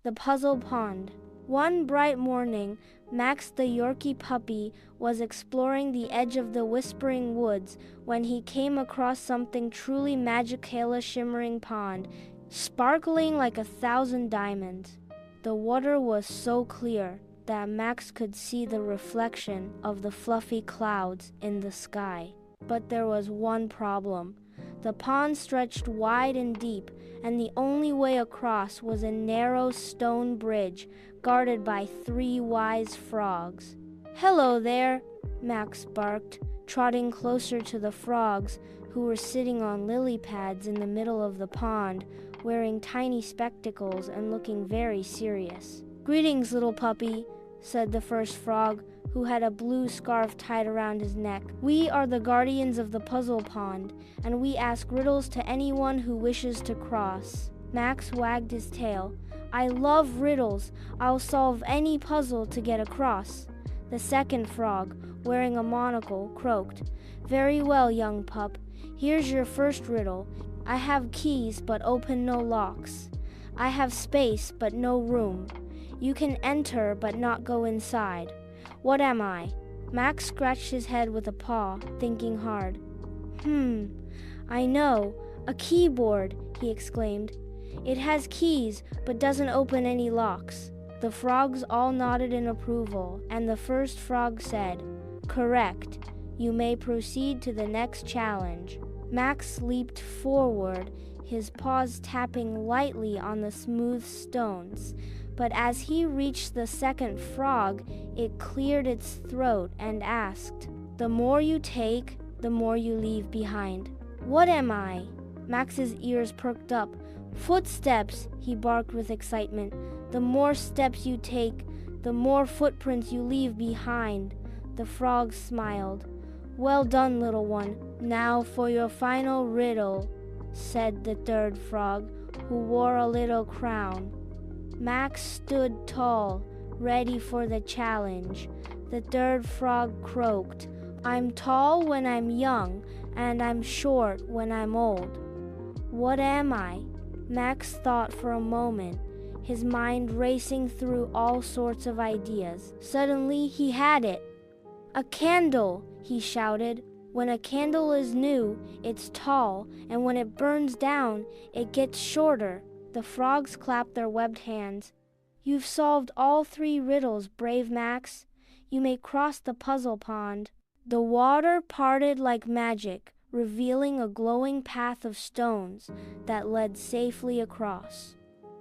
The Puzzle Pond. One bright morning, Max the Yorkie puppy was exploring the edge of the Whispering Woods when he came across something truly magical, a shimmering pond, sparkling like 1,000 diamonds. The water was so clear that Max could see the reflection of the fluffy clouds in the sky. But there was one problem. The pond stretched wide and deep, and the only way across was a narrow stone bridge guarded by 3 wise frogs. "Hello there," Max barked, trotting closer to the frogs, who were sitting on lily pads in the middle of the pond, wearing tiny spectacles and looking very serious. "Greetings, little puppy," said the first frog, who had a blue scarf tied around his neck. "We are the guardians of the Puzzle Pond, and we ask riddles to anyone who wishes to cross." Max wagged his tail. "I love riddles. I'll solve any puzzle to get across." The second frog, wearing a monocle, croaked. "Very well, young pup. Here's your first riddle. I have keys but open no locks. I have space but no room. You can enter but not go inside. What am I?" Max scratched his head with a paw, thinking hard. I know. A keyboard," he exclaimed. "It has keys, but doesn't open any locks." The frogs all nodded in approval, and the first frog said, "Correct. You may proceed to the next challenge." Max leaped forward, his paws tapping lightly on the smooth stones. But as he reached the second frog, it cleared its throat and asked, "The more you take, the more you leave behind. What am I?" Max's ears perked up. "Footsteps," he barked with excitement. "The more steps you take, the more footprints you leave behind." The frog smiled. "Well done, little one. Now for your final riddle," said the third frog, who wore a little crown. Max stood tall, ready for the challenge. The third frog croaked, "I'm tall when I'm young, and I'm short when I'm old. What am I?" Max thought for a moment, his mind racing through all sorts of ideas. Suddenly he had it. "A candle!" he shouted. "When a candle is new, it's tall, and when it burns down, it gets shorter." The frogs clapped their webbed hands. "You've solved all 3 riddles, brave Max. You may cross the puzzle pond." The water parted like magic, revealing a glowing path of stones that led safely across.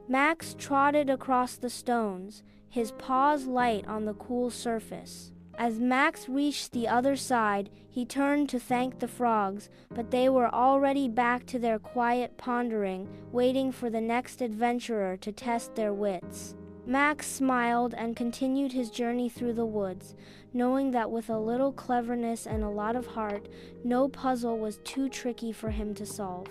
Max trotted across the stones, his paws light on the cool surface. As Max reached the other side, he turned to thank the frogs, but they were already back to their quiet pondering, waiting for the next adventurer to test their wits. Max smiled and continued his journey through the woods, knowing that with a little cleverness and a lot of heart, no puzzle was too tricky for him to solve.